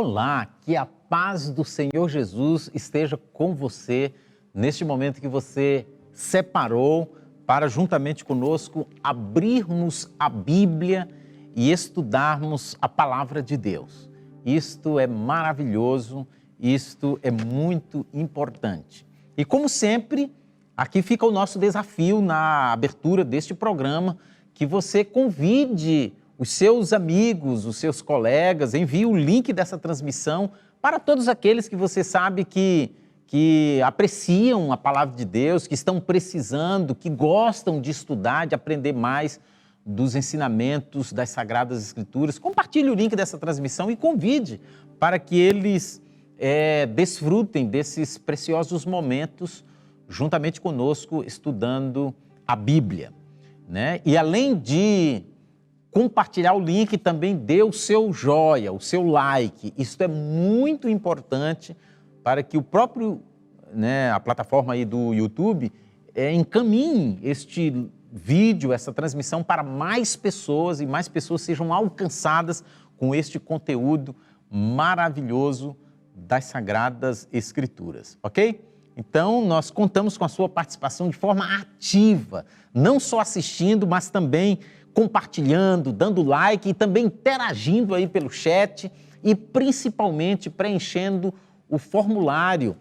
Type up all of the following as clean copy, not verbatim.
Olá, que a paz do Senhor Jesus esteja com você neste momento que você separou para, juntamente conosco, abrirmos a Bíblia e estudarmos a Palavra de Deus. Isto é maravilhoso, isto é muito importante. E como sempre, aqui fica o nosso desafio na abertura deste programa, que você convide os seus amigos, os seus colegas, envie o link dessa transmissão para todos aqueles que você sabe que apreciam a palavra de Deus, que estão precisando, que gostam de estudar, de aprender mais dos ensinamentos das Sagradas Escrituras. Compartilhe o link dessa transmissão e convide para que eles desfrutem desses preciosos momentos juntamente conosco, estudando a Bíblia, né? E além de compartilhar o link, também dê o seu joia, o seu like. Isso é muito importante para que o próprio, a plataforma aí do YouTube encaminhe este vídeo, essa transmissão para mais pessoas e mais pessoas sejam alcançadas com este conteúdo maravilhoso das Sagradas Escrituras, ok? Então, nós contamos com a sua participação de forma ativa, não só assistindo, mas também compartilhando, dando like e também interagindo aí pelo chat e principalmente preenchendo o formulário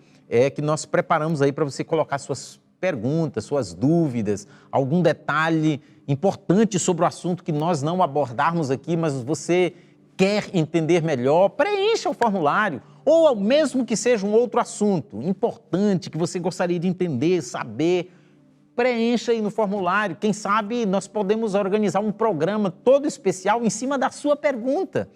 que nós preparamos aí para você colocar suas perguntas, suas dúvidas, algum detalhe importante sobre o assunto que nós não abordarmos aqui, mas você quer entender melhor, preencha o formulário, ou mesmo que seja um outro assunto importante que você gostaria de entender, saber, preencha aí no formulário. Quem sabe nós podemos organizar um programa todo especial em cima da sua pergunta.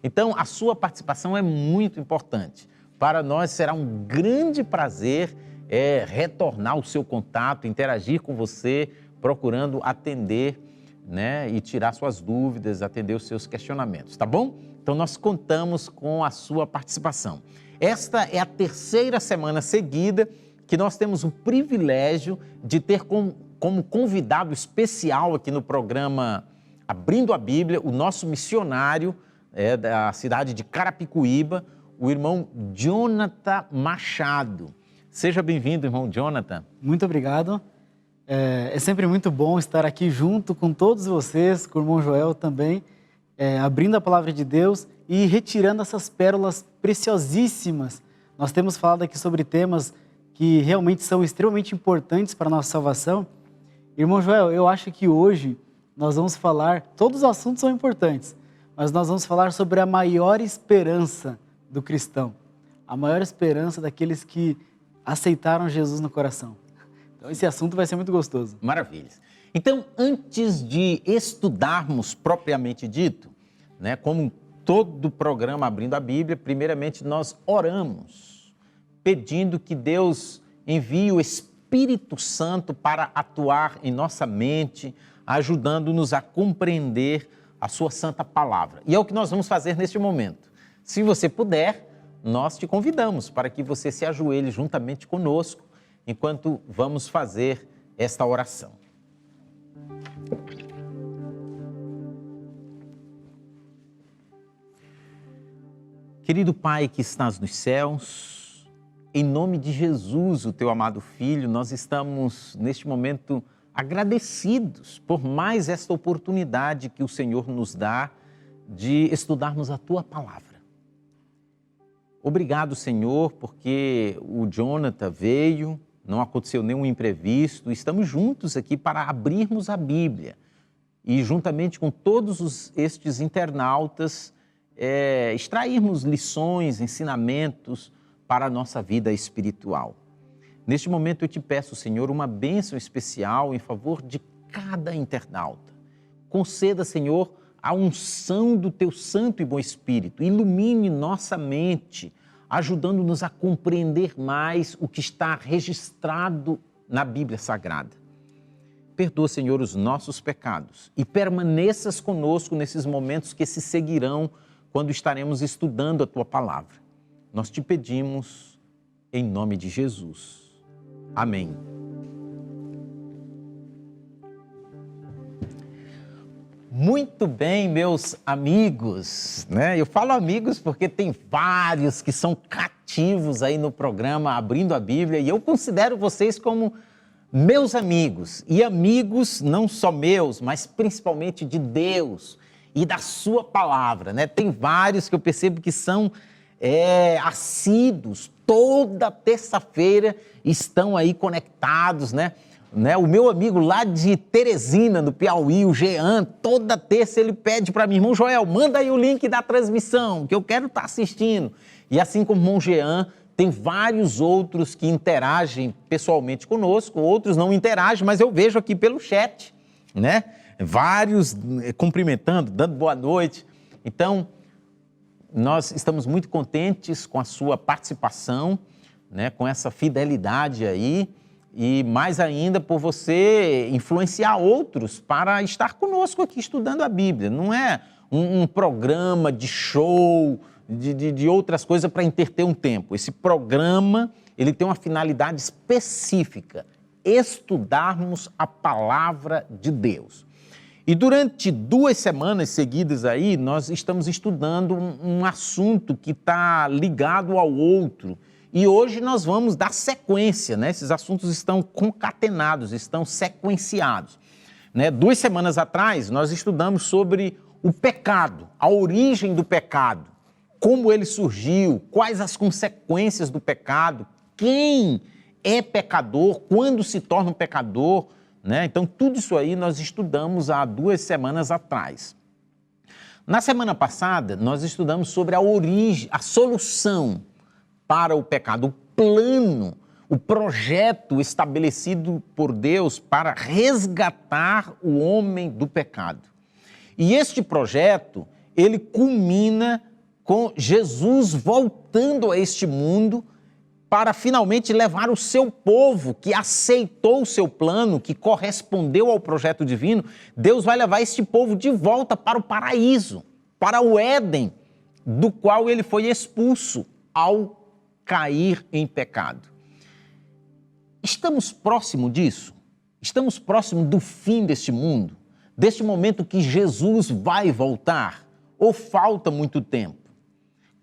Então, a sua participação é muito importante. Para nós será um grande prazer retornar o seu contato, interagir com você, procurando atender, e tirar suas dúvidas, atender os seus questionamentos, tá bom? Então, nós contamos com a sua participação. Esta é a terceira semana seguida que nós temos o privilégio de ter como convidado especial aqui no programa Abrindo a Bíblia, o nosso missionário da cidade de Carapicuíba, o irmão Jonathan Machado. Seja bem-vindo, irmão Jonathan. Muito obrigado. É sempre muito bom estar aqui junto com todos vocês, com o irmão Joel também, abrindo a palavra de Deus e retirando essas pérolas preciosíssimas. Nós temos falado aqui sobre temas que realmente são extremamente importantes para a nossa salvação. Irmão Joel, eu acho que hoje nós vamos falar, todos os assuntos são importantes, mas nós vamos falar sobre a maior esperança do cristão, a maior esperança daqueles que aceitaram Jesus no coração. Então esse assunto vai ser muito gostoso. Maravilha. Então, antes de estudarmos propriamente dito, como todo programa Abrindo a Bíblia, primeiramente nós oramos, pedindo que Deus envie o Espírito Santo para atuar em nossa mente, ajudando-nos a compreender a sua santa palavra. E é o que nós vamos fazer neste momento. Se você puder, nós te convidamos para que você se ajoelhe juntamente conosco enquanto vamos fazer esta oração. Querido Pai que estás nos céus, em nome de Jesus, o teu amado Filho, nós estamos neste momento agradecidos por mais esta oportunidade que o Senhor nos dá de estudarmos a tua palavra. Obrigado, Senhor, porque o Jonathan veio, não aconteceu nenhum imprevisto, estamos juntos aqui para abrirmos a Bíblia e juntamente com todos estes internautas extrairmos lições, ensinamentos para a nossa vida espiritual. Neste momento eu te peço, Senhor, uma bênção especial em favor de cada internauta. Conceda, Senhor, a unção do teu Santo e bom Espírito. Ilumine nossa mente, ajudando-nos a compreender mais o que está registrado na Bíblia Sagrada. Perdoa, Senhor, os nossos pecados e permaneças conosco nesses momentos que se seguirão quando estaremos estudando a tua palavra. Nós te pedimos em nome de Jesus. Amém. Muito bem, meus amigos, né? Eu falo amigos porque tem vários que são cativos aí no programa Abrindo a Bíblia e eu considero vocês como meus amigos. E amigos não só meus, mas principalmente de Deus e da sua palavra, né? Tem vários que eu percebo que são assíduos, toda terça-feira estão aí conectados, né? O meu amigo lá de Teresina, no Piauí, o Jean, toda terça ele pede para mim, irmão Joel, manda aí o link da transmissão, que eu quero estar assistindo. E assim como o irmão Jean, tem vários outros que interagem pessoalmente conosco, outros não interagem, mas eu vejo aqui pelo chat, né? Vários cumprimentando, dando boa noite. Então, nós estamos muito contentes com a sua participação, né? Com essa fidelidade aí. E mais ainda por você influenciar outros para estar conosco aqui estudando a Bíblia. Não é um programa de show, de outras coisas para entreter um tempo. Esse programa, ele tem uma finalidade específica, estudarmos a palavra de Deus. E durante 2 semanas seguidas aí, nós estamos estudando um assunto que está ligado ao outro. E hoje nós vamos dar sequência, né? Esses assuntos estão concatenados, estão sequenciados. 2 semanas atrás, nós estudamos sobre o pecado, a origem do pecado, como ele surgiu, quais as consequências do pecado, quem é pecador, quando se torna um pecador, né? Então, tudo isso aí nós estudamos há 2 semanas atrás. Na semana passada, nós estudamos sobre a origem, a solução para o pecado, o plano, o projeto estabelecido por Deus para resgatar o homem do pecado. E este projeto, ele culmina com Jesus voltando a este mundo para finalmente levar o seu povo que aceitou o seu plano, que correspondeu ao projeto divino. Deus vai levar este povo de volta para o paraíso, para o Éden, do qual ele foi expulso ao cair em pecado. Estamos próximo disso? Estamos próximo do fim deste mundo? Deste momento que Jesus vai voltar? Ou falta muito tempo?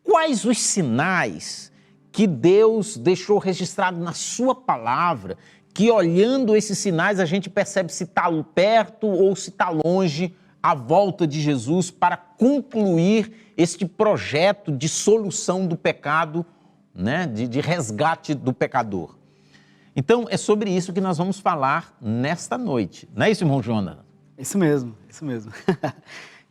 Quais os sinais que Deus deixou registrado na sua palavra, que olhando esses sinais a gente percebe se está perto ou se está longe a volta de Jesus para concluir este projeto de solução do pecado, né? de resgate do pecador. Então, é sobre isso que nós vamos falar nesta noite. Não é isso, irmão Jonathan? Isso mesmo, isso mesmo.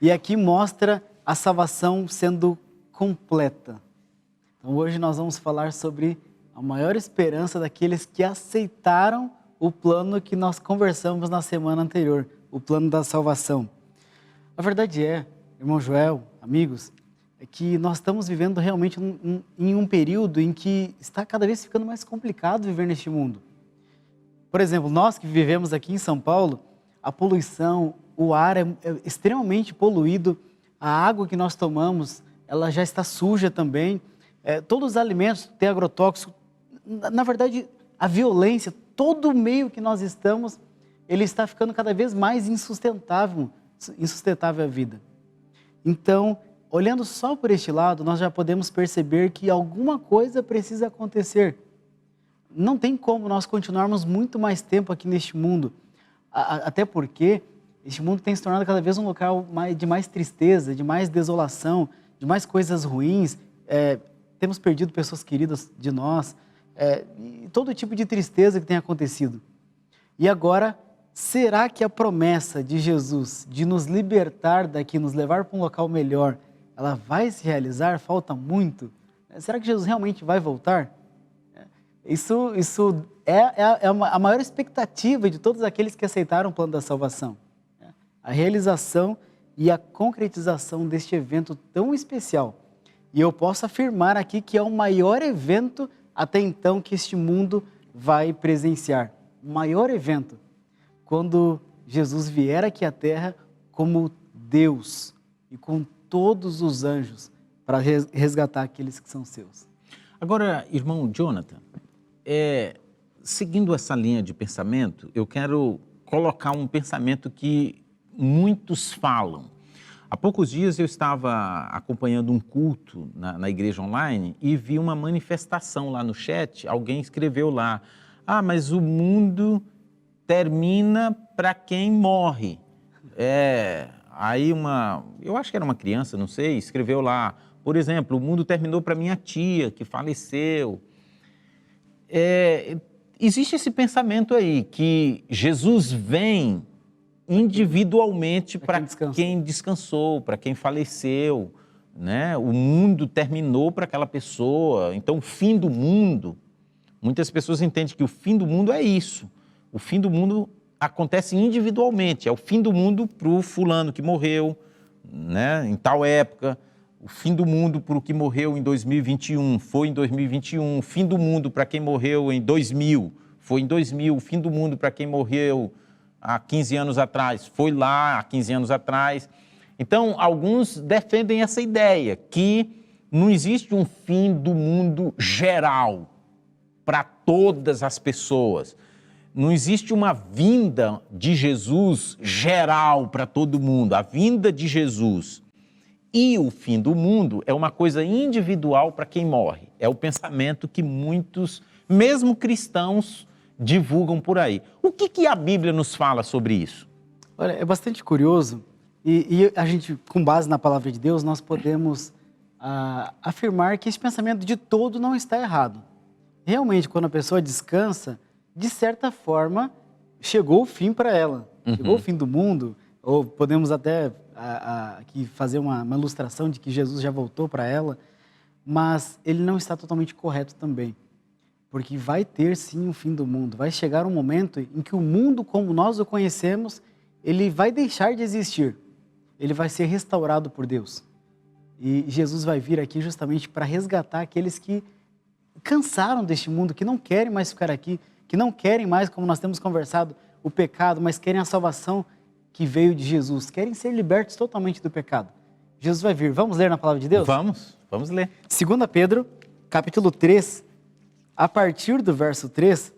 E aqui mostra a salvação sendo completa. Então, hoje nós vamos falar sobre a maior esperança daqueles que aceitaram o plano que nós conversamos na semana anterior, o plano da salvação. A verdade é, irmão Joel, amigos, é que nós estamos vivendo realmente em um período em que está cada vez ficando mais complicado viver neste mundo. Por exemplo, nós que vivemos aqui em São Paulo, a poluição, o ar é extremamente poluído, a água que nós tomamos, ela já está suja também, todos os alimentos têm agrotóxico. Na verdade, a violência, todo o meio que nós estamos, ele está ficando cada vez mais insustentável a vida. Então, olhando só por este lado, nós já podemos perceber que alguma coisa precisa acontecer. Não tem como nós continuarmos muito mais tempo aqui neste mundo, até porque este mundo tem se tornado cada vez um local de mais tristeza, de mais desolação, de mais coisas ruins. Temos perdido pessoas queridas de nós, e todo tipo de tristeza que tem acontecido. E agora, será que a promessa de Jesus de nos libertar daqui, nos levar para um local melhor, ela vai se realizar? Falta muito. Será que Jesus realmente vai voltar? Isso é a maior expectativa de todos aqueles que aceitaram o plano da salvação. A realização e a concretização deste evento tão especial. E eu posso afirmar aqui que é o maior evento até então que este mundo vai presenciar. O maior evento. Quando Jesus vier aqui à Terra como Deus e com todos os anjos para resgatar aqueles que são seus. Agora, irmão Jonathan, seguindo essa linha de pensamento, eu quero colocar um pensamento que muitos falam. Há poucos dias eu estava acompanhando um culto na igreja online e vi uma manifestação lá no chat. Alguém escreveu lá: ah, mas o mundo termina para quem morre. Aí eu acho que era uma criança, não sei, escreveu lá, por exemplo, o mundo terminou para minha tia que faleceu. Existe esse pensamento aí que Jesus vem individualmente para quem descansou, para quem faleceu, né? O mundo terminou para aquela pessoa. Então, o fim do mundo, muitas pessoas entendem que o fim do mundo é isso. O fim do mundo acontece individualmente. É o fim do mundo para o fulano que morreu, né, em tal época. O fim do mundo para o que morreu em 2021 foi em 2021. O fim do mundo para quem morreu em 2000 foi em 2000. O fim do mundo para quem morreu há 15 anos atrás foi lá há 15 anos atrás. Então, alguns defendem essa ideia que não existe um fim do mundo geral para todas as pessoas. Não existe uma vinda de Jesus geral para todo mundo. A vinda de Jesus e o fim do mundo é uma coisa individual para quem morre. É o pensamento que muitos, mesmo cristãos, divulgam por aí. O que a Bíblia nos fala sobre isso? Olha, é bastante curioso e a gente, com base na palavra de Deus, nós podemos afirmar que esse pensamento de todo não está errado. Realmente, quando a pessoa descansa, de certa forma, chegou o fim para ela. Chegou o fim do mundo, ou podemos até aqui fazer uma ilustração de que Jesus já voltou para ela, mas ele não está totalmente correto também. Porque vai ter sim um fim do mundo. Vai chegar um momento em que o mundo, como nós o conhecemos, ele vai deixar de existir. Ele vai ser restaurado por Deus. E Jesus vai vir aqui justamente para resgatar aqueles que cansaram deste mundo, que não querem mais ficar aqui, que não querem mais, como nós temos conversado, o pecado, mas querem a salvação que veio de Jesus. Querem ser libertos totalmente do pecado. Jesus vai vir. Vamos ler na palavra de Deus? Vamos ler. 2 Pedro, capítulo 3, a partir do verso 3,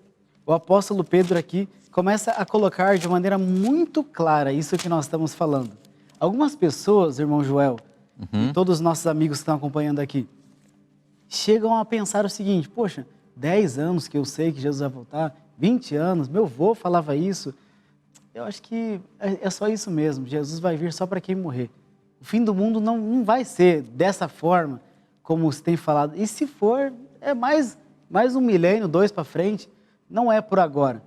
o apóstolo Pedro aqui começa a colocar de maneira muito clara isso que nós estamos falando. Algumas pessoas, irmão Joel, e todos os nossos amigos que estão acompanhando aqui, chegam a pensar o seguinte: poxa, 10 anos que eu sei que Jesus vai voltar, 20 anos, meu avô falava isso. Eu acho que é só isso mesmo, Jesus vai vir só para quem morrer. O fim do mundo não vai ser dessa forma como se tem falado. E se for, é mais um milênio, 2 para frente, não é por agora.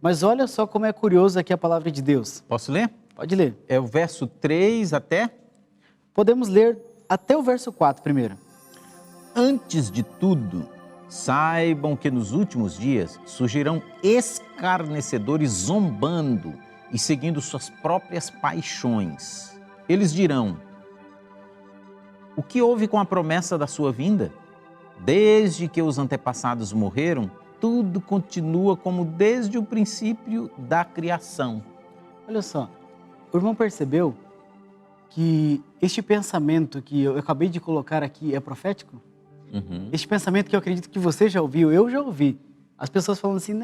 Mas olha só como é curioso aqui a palavra de Deus. Posso ler? Pode ler. É o verso 3 até? Podemos ler até o verso 4 primeiro. Antes de tudo, saibam que nos últimos dias surgirão escarnecedores zombando e seguindo suas próprias paixões. Eles dirão: o que houve com a promessa da sua vinda? Desde que os antepassados morreram, tudo continua como desde o princípio da criação. Olha só, o irmão percebeu que este pensamento que eu acabei de colocar aqui é profético? Este pensamento que eu acredito que você já ouviu, eu já ouvi. As pessoas falando assim,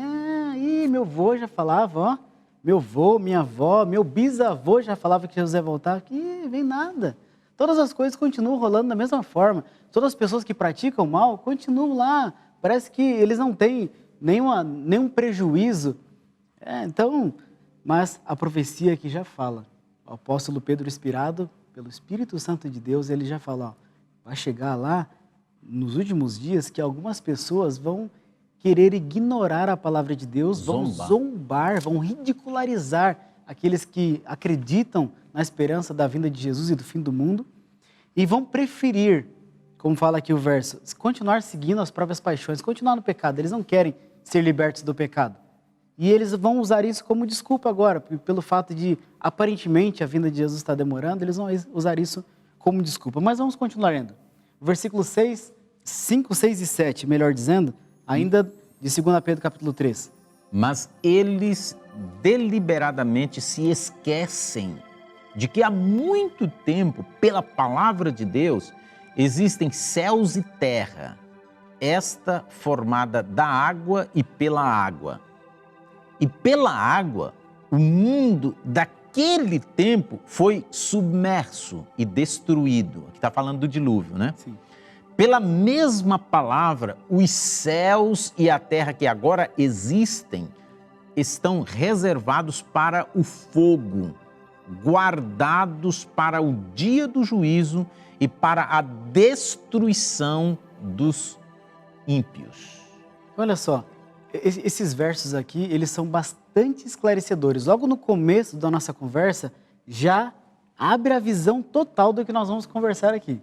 meu avô já falava, ó, meu avô, minha avó, meu bisavô já falava que Jesus ia voltar. Aqui vem nada. Todas as coisas continuam rolando da mesma forma. Todas as pessoas que praticam mal continuam lá. Parece que eles não têm nenhum prejuízo. Mas a profecia aqui já fala. O apóstolo Pedro, inspirado pelo Espírito Santo de Deus, ele já fala, ó, vai chegar lá nos últimos dias que algumas pessoas vão querer ignorar a palavra de Deus, vão zombar, vão ridicularizar aqueles que acreditam na esperança da vinda de Jesus e do fim do mundo e vão preferir, como fala aqui o verso, continuar seguindo as próprias paixões, continuar no pecado. Eles não querem ser libertos do pecado. E eles vão usar isso como desculpa agora, pelo fato de, aparentemente, a vinda de Jesus está demorando, eles vão usar isso como desculpa. Mas vamos continuar lendo. Versículo 5, 6 e 7, melhor dizendo, ainda de 2 Pedro capítulo 3. Mas eles deliberadamente se esquecem de que há muito tempo, pela palavra de Deus, existem céus e terra, esta formada da água e pela água. E pela água, o mundo aquele tempo foi submerso e destruído. Aqui está falando do dilúvio, né? Sim. Pela mesma palavra, os céus e a terra que agora existem estão reservados para o fogo, guardados para o dia do juízo e para a destruição dos ímpios. Olha só, esses versos aqui, eles são bastante esclarecedores. Logo no começo da nossa conversa, já abre a visão total do que nós vamos conversar aqui.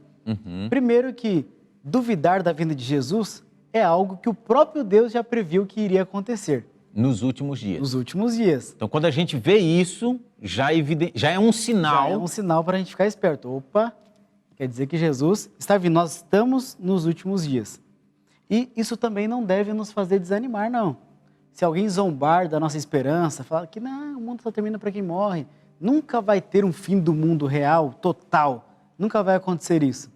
Primeiro que duvidar da vinda de Jesus é algo que o próprio Deus já previu que iria acontecer. Nos últimos dias. Nos últimos dias. Então, quando a gente vê isso, já é um sinal. Já é um sinal para a gente ficar esperto. Opa, quer dizer que Jesus está vindo. Nós estamos nos últimos dias. E isso também não deve nos fazer desanimar, não. Se alguém zombar da nossa esperança, falar que não, o mundo só termina para quem morre, nunca vai ter um fim do mundo real, total. Nunca vai acontecer isso.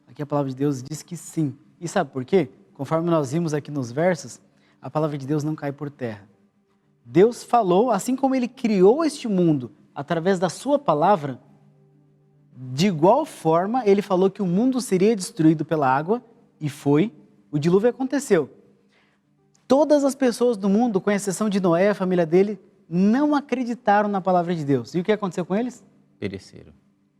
Aqui a palavra de Deus diz que sim. E sabe por quê? Conforme nós vimos aqui nos versos, a palavra de Deus não cai por terra. Deus falou, assim como Ele criou este mundo através da sua palavra, de igual forma Ele falou que o mundo seria destruído pela água, e foi, o dilúvio aconteceu. Todas as pessoas do mundo, com exceção de Noé, a família dele, não acreditaram na palavra de Deus. E o que aconteceu com eles? Pereceram.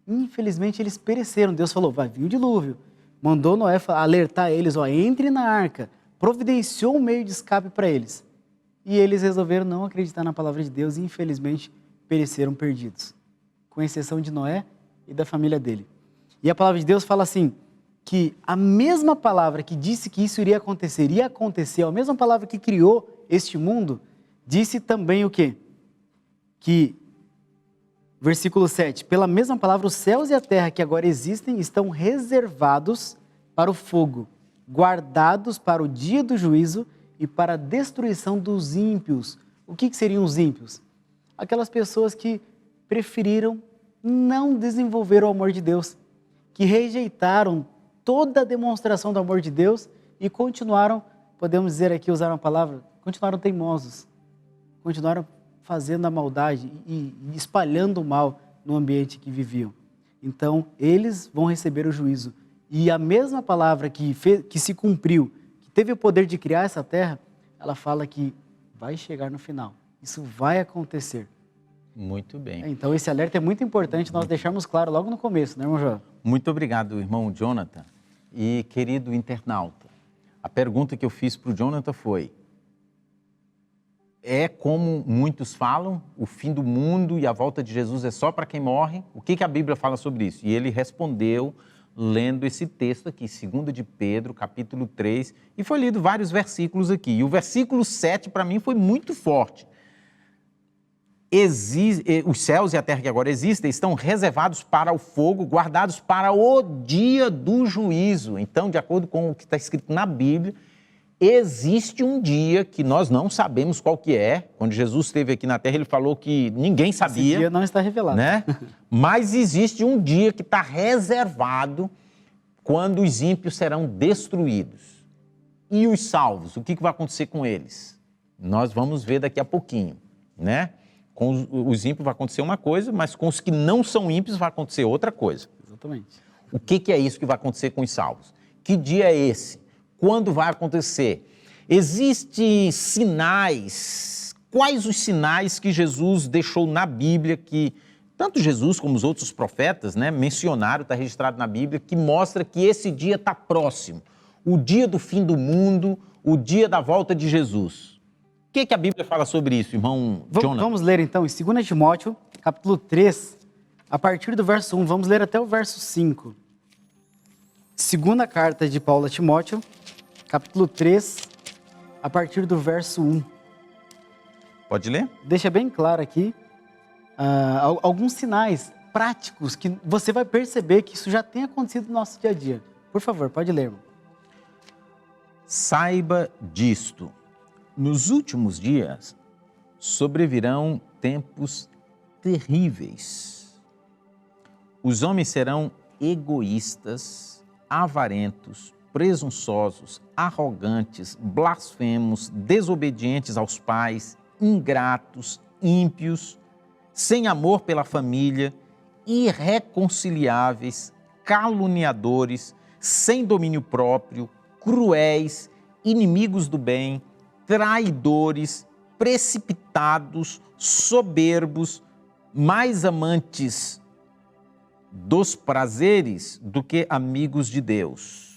Infelizmente eles pereceram. Deus falou, vai vir o dilúvio. Mandou Noé alertar eles, entre na arca. Providenciou um meio de escape para eles. E eles resolveram não acreditar na palavra de Deus e infelizmente pereceram perdidos. Com exceção de Noé e da família dele. E a palavra de Deus fala assim, que a mesma palavra que disse que isso iria acontecer, a mesma palavra que criou este mundo, disse também o quê? Que, versículo 7, pela mesma palavra, os céus e a terra que agora existem estão reservados para o fogo, guardados para o dia do juízo e para a destruição dos ímpios. O que seriam os ímpios? Aquelas pessoas que preferiram não desenvolver o amor de Deus, que rejeitaram toda a demonstração do amor de Deus e continuaram, podemos dizer aqui, usar uma palavra, continuaram teimosos, continuaram fazendo a maldade e espalhando o mal no ambiente que viviam. Então, eles vão receber o juízo. E a mesma palavra que se cumpriu, que teve o poder de criar essa terra, ela fala que vai chegar no final. Isso vai acontecer. Muito bem. Então, esse alerta é muito importante nós deixarmos claro logo no começo, né, irmão João? Muito obrigado, irmão Jonathan. E, querido internauta, a pergunta que eu fiz para o Jonathan foi: é como muitos falam, o fim do mundo e a volta de Jesus é só para quem morre? O que a Bíblia fala sobre isso? E ele respondeu lendo esse texto aqui, 2 de Pedro, capítulo 3, e foi lido vários versículos aqui. E o versículo 7, para mim, foi muito forte. Os céus e a terra que agora existem estão reservados para o fogo, guardados para o dia do juízo. Então, de acordo com o que está escrito na Bíblia, existe um dia que nós não sabemos qual que é. Quando Jesus esteve aqui na terra, ele falou que ninguém sabia. Esse dia não está revelado. Né? Mas existe um dia que está reservado quando os ímpios serão destruídos. E os salvos, o que vai acontecer com eles? Nós vamos ver daqui a pouquinho, né? Com os ímpios vai acontecer uma coisa, mas com os que não são ímpios vai acontecer outra coisa. Exatamente. O que é isso que vai acontecer com os salvos? Que dia é esse? Quando vai acontecer? Existem sinais. Quais os sinais que Jesus deixou na Bíblia, que tanto Jesus como os outros profetas, né, mencionaram, está registrado na Bíblia, que mostra que esse dia está próximo. O dia do fim do mundo, o dia da volta de Jesus. O que a Bíblia fala sobre isso, irmão Jonathan? Vamos ler então em 2 Timóteo, capítulo 3, a partir do verso 1, vamos ler até o verso 5. Segunda carta de Paulo a Timóteo, capítulo 3, a partir do verso 1. Pode ler? Deixa bem claro aqui alguns sinais práticos que você vai perceber que isso já tem acontecido no nosso dia a dia. Por favor, pode ler, irmão. Saiba disto. Nos últimos dias sobrevirão tempos terríveis. Os homens serão egoístas, avarentos, presunçosos, arrogantes, blasfemos, desobedientes aos pais, ingratos, ímpios, sem amor pela família, irreconciliáveis, caluniadores, sem domínio próprio, cruéis, inimigos do bem, traidores, precipitados, soberbos, mais amantes dos prazeres do que amigos de Deus,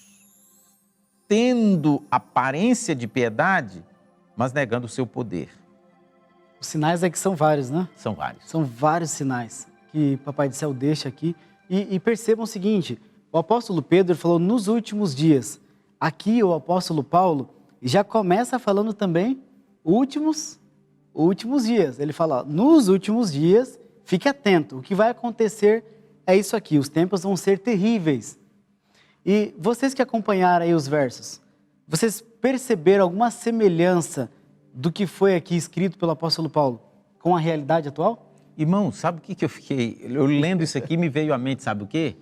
tendo aparência de piedade, mas negando o seu poder. Os sinais é que são vários, né? São vários. São vários sinais que Papai do Céu deixa aqui. E percebam o seguinte, o apóstolo Pedro falou nos últimos dias. Aqui o apóstolo Paulo já começa falando também últimos dias. Ele fala, nos últimos dias, fique atento, o que vai acontecer é isso aqui, os tempos vão ser terríveis. E vocês que acompanharam aí os versos, vocês perceberam alguma semelhança do que foi aqui escrito pelo apóstolo Paulo com a realidade atual? Irmão, sabe o que eu fiquei? Eu lendo isso aqui, me veio à mente, sabe o quê?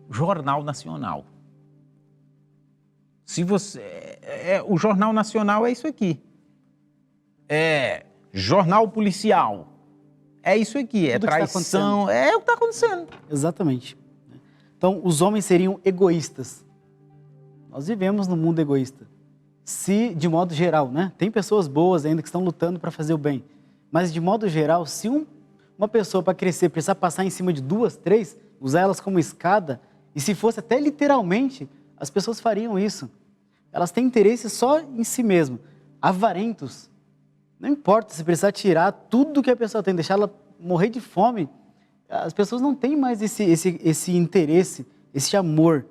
Jornal Nacional. Se você... o Jornal Nacional é isso aqui. Jornal Policial. É isso aqui, é traição, é o que está acontecendo. Exatamente. Então, os homens seriam egoístas. Nós vivemos num mundo egoísta. Se, de modo geral, né? Tem pessoas boas ainda que estão lutando para fazer o bem. Mas, de modo geral, se uma pessoa para crescer precisar passar em cima de 2, 3, usar elas como escada, e se fosse até literalmente, as pessoas fariam isso. Elas têm interesse só em si mesmas. Avarentos. Não importa se precisar tirar tudo que a pessoa tem, deixar ela morrer de fome. As pessoas não têm mais esse interesse, esse amor.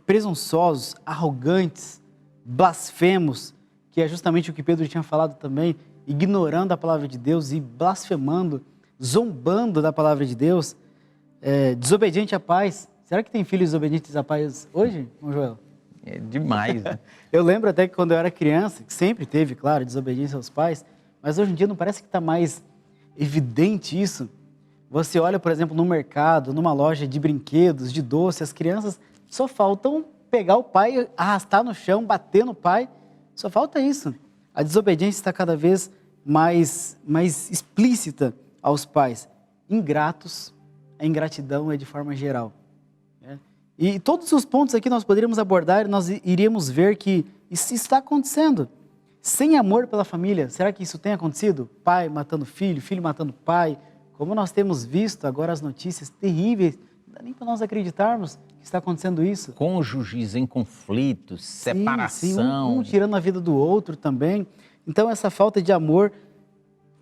Presunçosos, arrogantes, blasfemos, que é justamente o que Pedro tinha falado também, ignorando a palavra de Deus e blasfemando, zombando da palavra de Deus, desobediente à paz. Será que tem filhos desobedientes à paz hoje, irmão Joel? É demais, né? Eu lembro até que quando eu era criança, que sempre teve, claro, desobediência aos pais, mas hoje em dia não parece que está mais evidente isso. Você olha, por exemplo, no mercado, numa loja de brinquedos, de doce, as crianças só faltam pegar o pai, arrastar no chão, bater no pai, só falta isso. A desobediência está cada vez mais explícita aos pais. Ingratos, a ingratidão é de forma geral. Né? E todos os pontos aqui nós poderíamos abordar e nós iríamos ver que isso está acontecendo. Sem amor pela família, será que isso tem acontecido? Pai matando filho, filho matando pai, como nós temos visto agora as notícias terríveis, não dá nem para nós acreditarmos que está acontecendo isso. Cônjuges em conflitos, separação. Sim, um tirando a vida do outro também. Então essa falta de amor,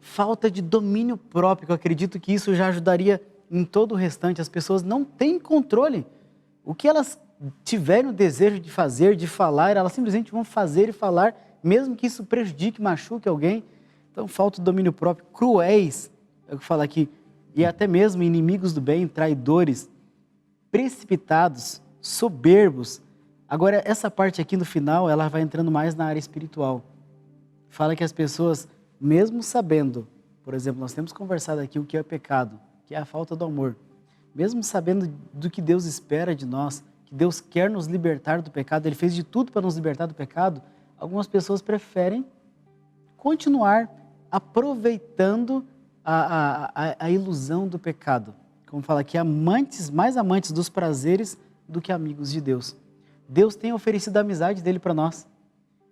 falta de domínio próprio, eu acredito que isso já ajudaria em todo o restante. As pessoas não têm controle. O que elas tiverem o desejo de fazer, de falar, elas simplesmente vão fazer e falar, mesmo que isso prejudique, machuque alguém. Então falta o domínio próprio, cruéis, é o que fala aqui, e até mesmo inimigos do bem, traidores, precipitados, soberbos. Agora, essa parte aqui no final, ela vai entrando mais na área espiritual. Fala que as pessoas, mesmo sabendo, por exemplo, nós temos conversado aqui o que é pecado, que é a falta do amor. Mesmo sabendo do que Deus espera de nós, que Deus quer nos libertar do pecado, Ele fez de tudo para nos libertar do pecado, algumas pessoas preferem continuar aproveitando a ilusão do pecado. Como fala aqui, mais amantes dos prazeres do que amigos de Deus. Deus tem oferecido a amizade dele para nós.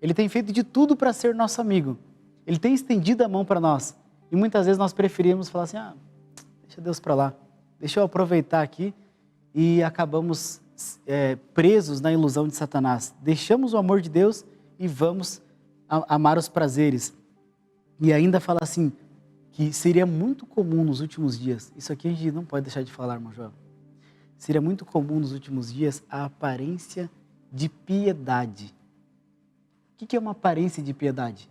Ele tem feito de tudo para ser nosso amigo. Ele tem estendido a mão para nós. E muitas vezes nós preferimos falar assim, deixa Deus para lá. Deixa eu aproveitar aqui. E acabamos presos na ilusão de Satanás. Deixamos o amor de Deus e vamos amar os prazeres. E ainda fala assim, que seria muito comum nos últimos dias, isso aqui a gente não pode deixar de falar, irmão João, seria muito comum nos últimos dias a aparência de piedade. O que é uma aparência de piedade?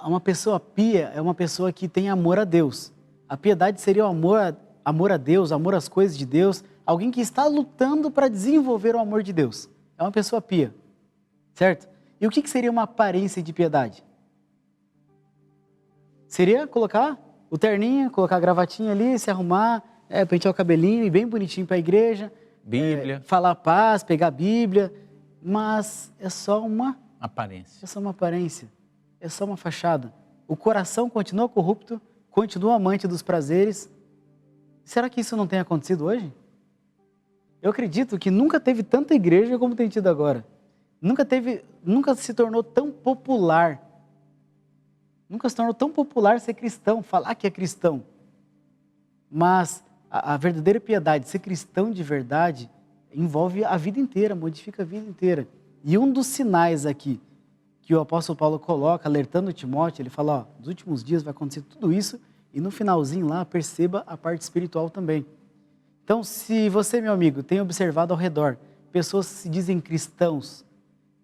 Uma pessoa pia é uma pessoa que tem amor a Deus. A piedade seria o amor a Deus, amor às coisas de Deus, alguém que está lutando para desenvolver o amor de Deus. É uma pessoa pia, certo? E o que seria uma aparência de piedade? Seria colocar o terninho, colocar a gravatinha ali, se arrumar, pentear o cabelinho, ir bem bonitinho para a igreja. Bíblia. Falar paz, pegar a Bíblia. Mas é só uma aparência. É só uma aparência. É só uma fachada. O coração continua corrupto continua amante dos prazeres. Será que isso não tem acontecido hoje? Eu acredito que nunca teve tanta igreja como tem tido agora. Nunca se tornou tão popular. Nunca se tornou tão popular ser cristão, falar que é cristão. Mas a verdadeira piedade, ser cristão de verdade, envolve a vida inteira, modifica a vida inteira. E um dos sinais aqui que o apóstolo Paulo coloca, alertando Timóteo, ele fala, ó, nos últimos dias vai acontecer tudo isso, e no finalzinho lá, perceba a parte espiritual também. Então, se você, meu amigo, tem observado ao redor, pessoas que se dizem cristãos,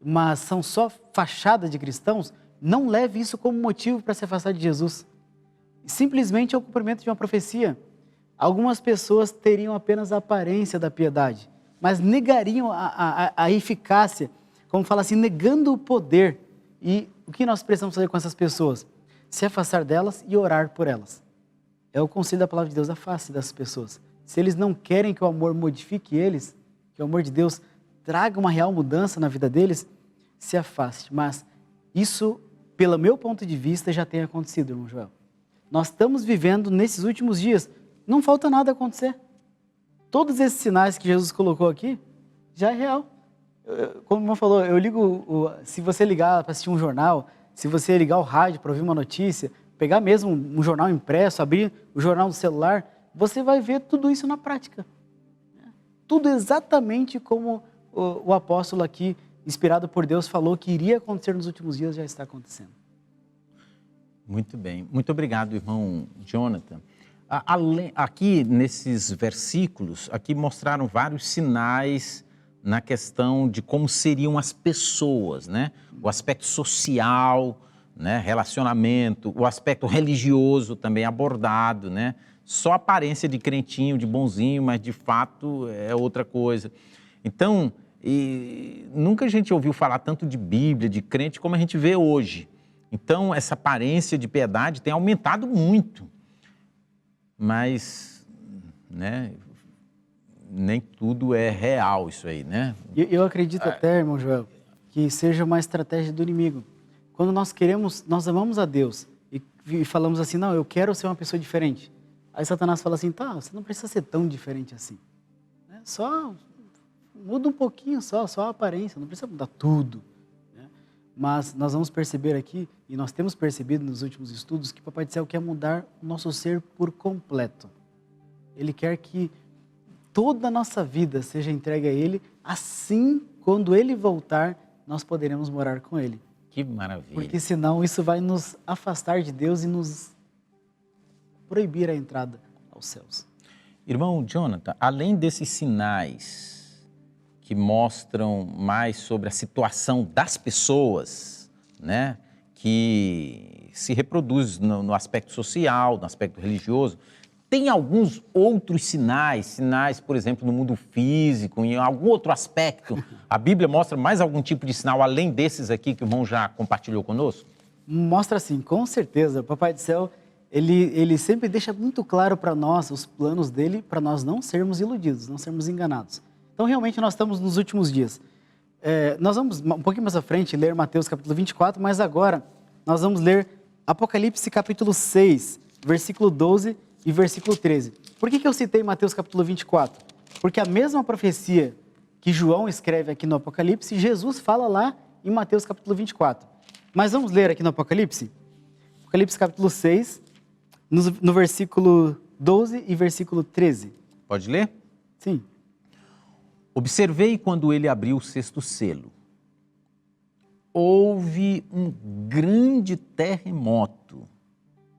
mas são só fachada de cristãos, não leve isso como motivo para se afastar de Jesus. Simplesmente é o cumprimento de uma profecia. Algumas pessoas teriam apenas a aparência da piedade, mas negariam a eficácia, como fala assim, negando o poder. E o que nós precisamos fazer com essas pessoas? Se afastar delas e orar por elas. É o conselho da palavra de Deus, afaste dessas pessoas. Se eles não querem que o amor modifique eles, que o amor de Deus traga uma real mudança na vida deles, se afaste. Mas isso, pelo meu ponto de vista, já tem acontecido, irmão Joel. Nós estamos vivendo nesses últimos dias, não falta nada acontecer. Todos esses sinais que Jesus colocou aqui, já é real. Como o irmão falou, eu ligo, se você ligar para assistir um jornal, se você ligar o rádio para ouvir uma notícia, pegar mesmo um jornal impresso, abrir o jornal no celular, você vai ver tudo isso na prática. Tudo exatamente como o apóstolo aqui, inspirado por Deus, falou que iria acontecer nos últimos dias, já está acontecendo. Muito bem. Muito obrigado, irmão Jonathan. Aqui, nesses versículos, aqui mostraram vários sinais na questão de como seriam as pessoas, né? O aspecto social, né? Relacionamento, o aspecto religioso também abordado, né? Só aparência de crentinho, de bonzinho, mas de fato é outra coisa. Então, nunca a gente ouviu falar tanto de Bíblia, de crente, como a gente vê hoje. Então, essa aparência de piedade tem aumentado muito. Mas, né, nem tudo é real isso aí, né? Eu acredito até, irmão Joel, que seja uma estratégia do inimigo. Quando nós amamos a Deus e falamos assim, não, eu quero ser uma pessoa diferente. Aí Satanás fala assim, tá, você não precisa ser tão diferente assim. Né? Só muda um pouquinho só a aparência, não precisa mudar tudo. Né? Mas nós vamos perceber aqui, e nós temos percebido nos últimos estudos, que o Papai do Céu quer mudar o nosso ser por completo. Ele quer que toda a nossa vida seja entregue a Ele, assim, quando Ele voltar, nós poderemos morar com Ele. Que maravilha. Porque senão isso vai nos afastar de Deus e nos proibir a entrada aos céus. Irmão Jonathan, além desses sinais que mostram mais sobre a situação das pessoas, né, que se reproduz no aspecto social, no aspecto religioso, tem alguns outros sinais, por exemplo, no mundo físico, em algum outro aspecto? A Bíblia mostra mais algum tipo de sinal, além desses aqui que o irmão já compartilhou conosco? Mostra sim, com certeza. O Papai do Céu, ele sempre deixa muito claro para nós os planos dele, para nós não sermos iludidos, não sermos enganados. Então, realmente, nós estamos nos últimos dias. Nós vamos, um pouquinho mais à frente, ler Mateus capítulo 24, mas agora nós vamos ler Apocalipse capítulo 6, versículo 12 e versículo 13. Por que eu citei Mateus capítulo 24? Porque a mesma profecia que João escreve aqui no Apocalipse, Jesus fala lá em Mateus capítulo 24. Mas vamos ler aqui no Apocalipse? Apocalipse capítulo 6, no versículo 12 e versículo 13. Pode ler? Sim. Observei quando ele abriu o sexto selo. Houve um grande terremoto.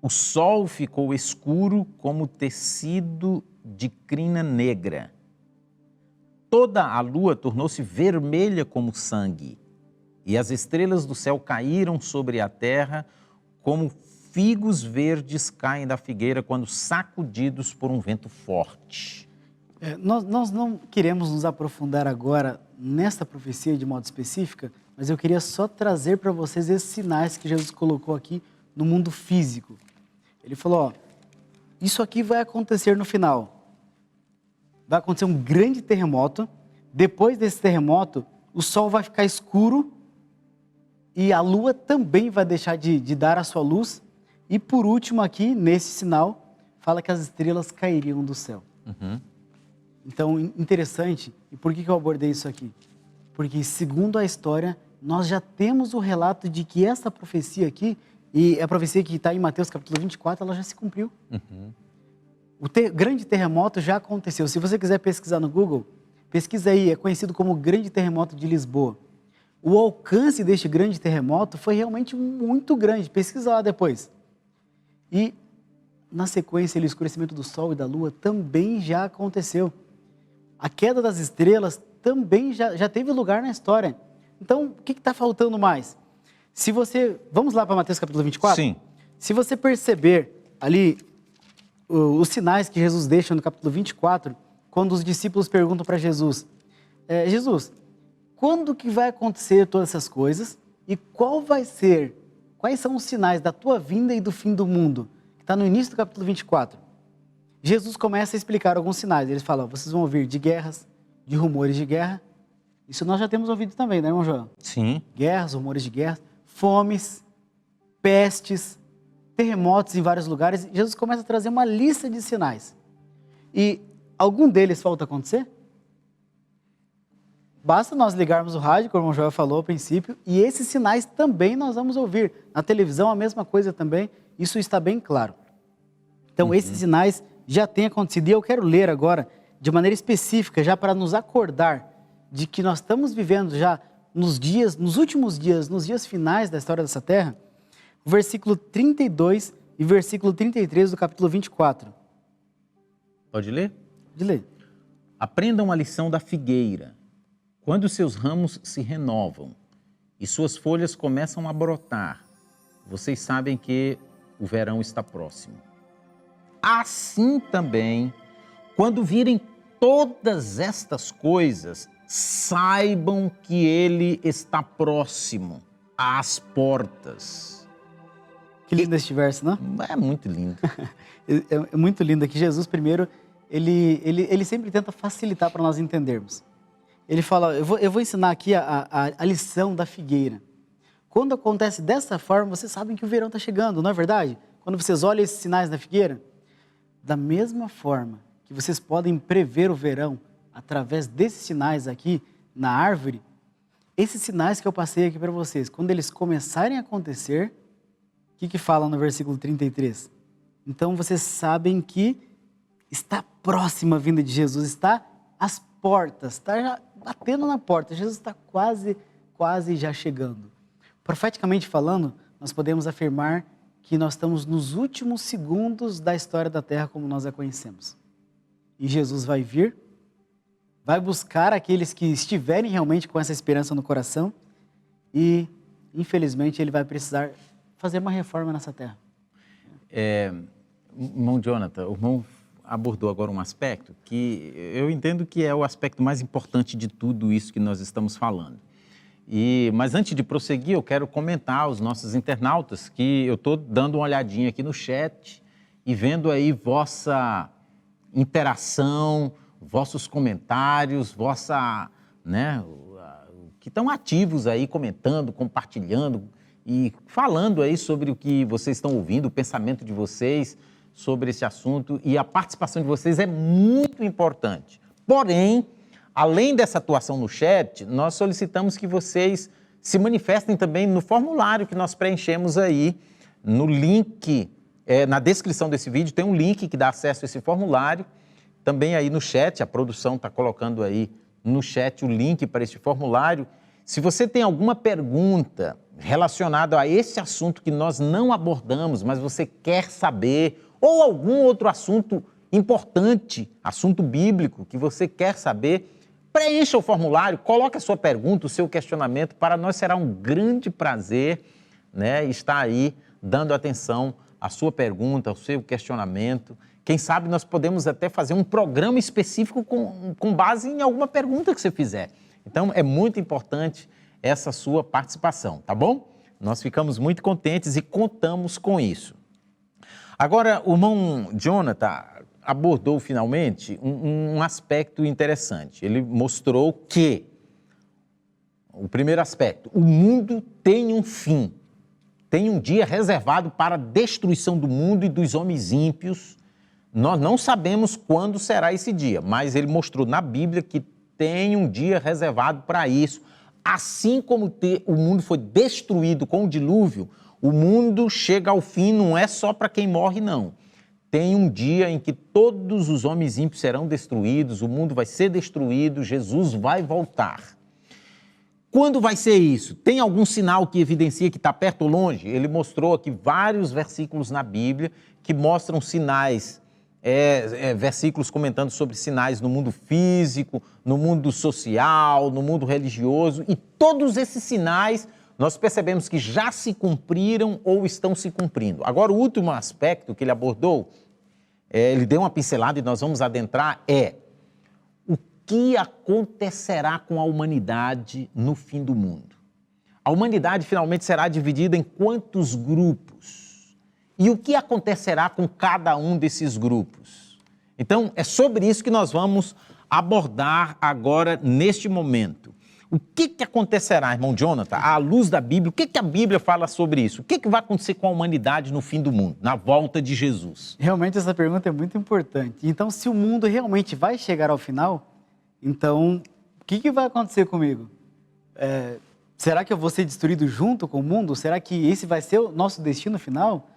O sol ficou escuro como tecido de crina negra. Toda a lua tornou-se vermelha como sangue, e as estrelas do céu caíram sobre a terra como figos verdes caem da figueira quando sacudidos por um vento forte. Nós não queremos nos aprofundar agora nesta profecia de modo específico, mas eu queria só trazer para vocês esses sinais que Jesus colocou aqui no mundo físico. Ele falou, ó, isso aqui vai acontecer no final. Vai acontecer um grande terremoto. Depois desse terremoto, o sol vai ficar escuro e a lua também vai deixar de dar a sua luz. E por último aqui, nesse sinal, fala que as estrelas cairiam do céu. Então, interessante. E por que eu abordei isso aqui? Porque, segundo a história, nós já temos o relato de que essa profecia aqui, e a profecia que está em Mateus capítulo 24, ela já se cumpriu. O grande terremoto já aconteceu. Se você quiser pesquisar no Google, pesquisa aí, é conhecido como o Grande Terremoto de Lisboa. O alcance deste grande terremoto foi realmente muito grande. Pesquisa lá depois. E, na sequência, o escurecimento do Sol e da Lua também já aconteceu. A queda das estrelas também já teve lugar na história. Então, o que está faltando mais? Se você... Vamos lá para Mateus capítulo 24? Sim. Se você perceber ali os sinais que Jesus deixa no capítulo 24, quando os discípulos perguntam para Jesus, Jesus, quando que vai acontecer todas essas coisas e quais são os sinais da tua vinda e do fim do mundo? Que está no início do capítulo 24. Jesus começa a explicar alguns sinais. Eles falam, vocês vão ouvir de guerras, de rumores de guerra. Isso nós já temos ouvido também, né, irmão João? Sim. Guerras, rumores de guerra, fomes, pestes, terremotos em vários lugares. Jesus começa a trazer uma lista de sinais. E algum deles falta acontecer? Basta nós ligarmos o rádio, como o irmão Joel falou ao princípio, e esses sinais também nós vamos ouvir. Na televisão, a mesma coisa também, isso está bem claro. Então, esses sinais já têm acontecido. E eu quero ler agora, de maneira específica, já para nos acordar de que nós estamos vivendo já nos últimos dias, nos dias finais da história dessa terra, o versículo 32 e versículo 33 do capítulo 24. Pode ler? De ler. Aprendam a lição da figueira. Quando seus ramos se renovam e suas folhas começam a brotar, vocês sabem que o verão está próximo. Assim também, quando virem todas estas coisas, saibam que ele está próximo, às portas. Que lindo este verso, não? É muito lindo. É muito lindo aqui. Jesus, primeiro, ele sempre tenta facilitar para nós entendermos. Ele fala, eu vou ensinar aqui a lição da figueira. Quando acontece dessa forma, vocês sabem que o verão está chegando, não é verdade? Quando vocês olham esses sinais da figueira, da mesma forma que vocês podem prever o verão através desses sinais aqui na árvore, esses sinais que eu passei aqui para vocês, quando eles começarem a acontecer, o que fala no versículo 33? Então vocês sabem que está próxima a vinda de Jesus, está às portas, está já batendo na porta, Jesus está quase já chegando. Profeticamente falando, nós podemos afirmar que nós estamos nos últimos segundos da história da Terra como nós a conhecemos. E Jesus vai vir, vai buscar aqueles que estiverem realmente com essa esperança no coração e, infelizmente, ele vai precisar fazer uma reforma nessa terra. Irmão Jonathan, o irmão abordou agora um aspecto que eu entendo que é o aspecto mais importante de tudo isso que nós estamos falando. Mas antes de prosseguir, eu quero comentar aos nossos internautas que eu estou dando uma olhadinha aqui no chat e vendo aí vossa interação, vossos comentários, que estão ativos aí, comentando, compartilhando e falando aí sobre o que vocês estão ouvindo, o pensamento de vocês sobre esse assunto, e a participação de vocês é muito importante. Porém, além dessa atuação no chat, nós solicitamos que vocês se manifestem também no formulário que nós preenchemos aí, no link, na descrição desse vídeo tem um link que dá acesso a esse formulário, também aí no chat, a produção está colocando aí no chat o link para esse formulário. Se você tem alguma pergunta relacionada a esse assunto que nós não abordamos, mas você quer saber, ou algum outro assunto importante, assunto bíblico que você quer saber, preencha o formulário, coloque a sua pergunta, o seu questionamento. Para nós será um grande prazer, né, estar aí dando atenção à sua pergunta, ao seu questionamento. Quem sabe nós podemos até fazer um programa específico com base em alguma pergunta que você fizer. Então, é muito importante essa sua participação, tá bom? Nós ficamos muito contentes e contamos com isso. Agora, o irmão Jonathan abordou finalmente um aspecto interessante. Ele mostrou que, o primeiro aspecto, o mundo tem um fim. tem um dia reservado para a destruição do mundo e dos homens ímpios. Nós não sabemos quando será esse dia, mas ele mostrou na Bíblia que tem um dia reservado para isso. Assim como o mundo foi destruído com o dilúvio, o mundo chega ao fim, não é só para quem morre, não. Tem um dia em que todos os homens ímpios serão destruídos, o mundo vai ser destruído, Jesus vai voltar. Quando vai ser isso? Tem algum sinal que evidencia que está perto ou longe? Ele mostrou aqui vários versículos na Bíblia que mostram sinais, versículos comentando sobre sinais no mundo físico, no mundo social, no mundo religioso, e todos esses sinais nós percebemos que já se cumpriram ou estão se cumprindo. Agora, o último aspecto que ele abordou, ele deu uma pincelada e nós vamos adentrar, o que acontecerá com a humanidade no fim do mundo. A humanidade finalmente será dividida em quantos grupos? E o que acontecerá com cada um desses grupos? Então, é sobre isso que nós vamos abordar agora, neste momento. O que acontecerá, irmão Jonathan, à luz da Bíblia? O que a Bíblia fala sobre isso? O que vai acontecer com a humanidade no fim do mundo, na volta de Jesus? Realmente essa pergunta é muito importante. Então, se o mundo realmente vai chegar ao final, então, o que vai acontecer comigo? Será que eu vou ser destruído junto com o mundo? Será que esse vai ser o nosso destino final?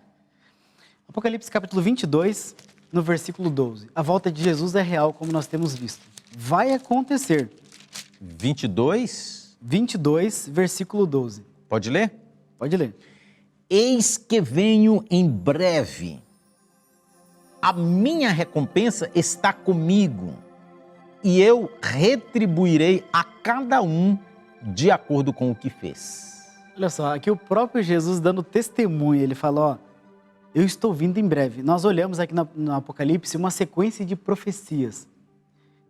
Apocalipse capítulo 22, no versículo 12. A volta de Jesus é real, como nós temos visto. Vai acontecer. 22, versículo 12. Pode ler? Pode ler. Eis que venho em breve. A minha recompensa está comigo e eu retribuirei a cada um de acordo com o que fez. Olha só, aqui o próprio Jesus dando testemunho, ele fala, eu estou vindo em breve. Nós olhamos aqui no Apocalipse uma sequência de profecias.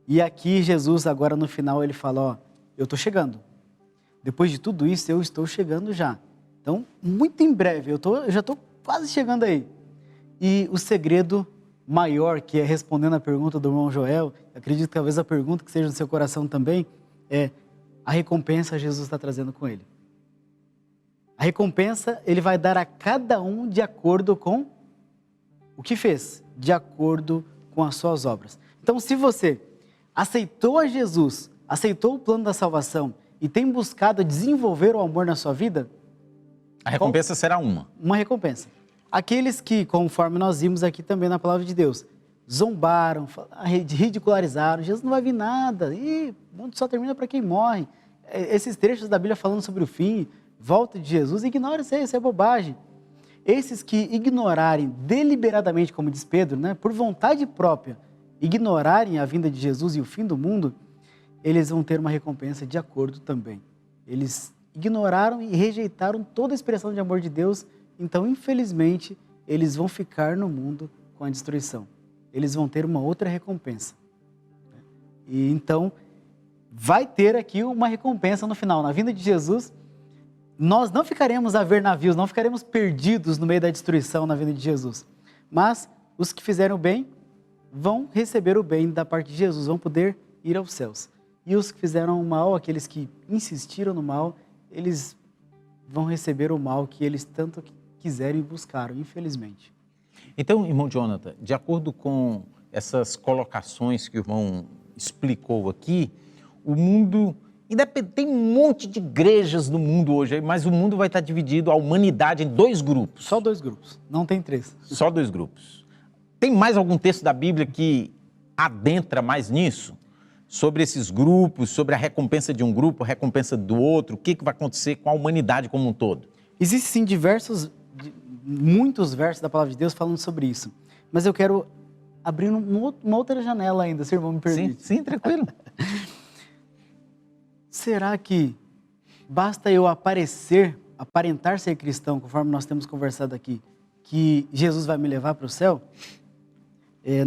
E aqui Jesus, agora no final, ele fala, eu estou chegando. Depois de tudo isso, eu estou chegando já. Então, muito em breve, eu já estou quase chegando aí. E o segredo maior, que é respondendo a pergunta do irmão Joel, acredito que talvez a pergunta que seja no seu coração também, é a recompensa Jesus está trazendo com ele. A recompensa ele vai dar a cada um de acordo com o que fez, de acordo com as suas obras. Então, se você aceitou a Jesus, aceitou o plano da salvação e tem buscado desenvolver o amor na sua vida, a recompensa será uma recompensa. Aqueles que, conforme nós vimos aqui também na palavra de Deus, zombaram, ridicularizaram, Jesus não vai vir nada, o mundo só termina para quem morre. Esses trechos da Bíblia falando sobre o fim, volta de Jesus, ignora isso é bobagem. Esses que ignorarem deliberadamente, como diz Pedro, por vontade própria, ignorarem a vinda de Jesus e o fim do mundo, eles vão ter uma recompensa de acordo também. Eles ignoraram e rejeitaram toda a expressão de amor de Deus, então, infelizmente, eles vão ficar no mundo com a destruição. Eles vão ter uma outra recompensa. E então, vai ter aqui uma recompensa no final. Na vinda de Jesus, nós não ficaremos a ver navios, não ficaremos perdidos no meio da destruição na vinda de Jesus. Mas os que fizeram o bem vão receber o bem da parte de Jesus, vão poder ir aos céus. E os que fizeram o mal, aqueles que insistiram no mal, eles vão receber o mal que eles tanto quiseram e buscaram, infelizmente. Então, irmão Jonathan, de acordo com essas colocações que o irmão explicou aqui, o mundo, tem um monte de igrejas no mundo hoje, mas o mundo vai estar dividido, a humanidade, em 2 grupos. Só 2 grupos, não tem 3. Só 2 grupos. Tem mais algum texto da Bíblia que adentra mais nisso? Sobre esses grupos, sobre a recompensa de um grupo, a recompensa do outro, o que vai acontecer com a humanidade como um todo? Existem sim muitos versos da palavra de Deus falando sobre isso. Mas eu quero abrir uma outra janela ainda, se o irmão me permite. Sim, tranquilo. Será que basta eu aparentar ser cristão, conforme nós temos conversado aqui, que Jesus vai me levar para o céu?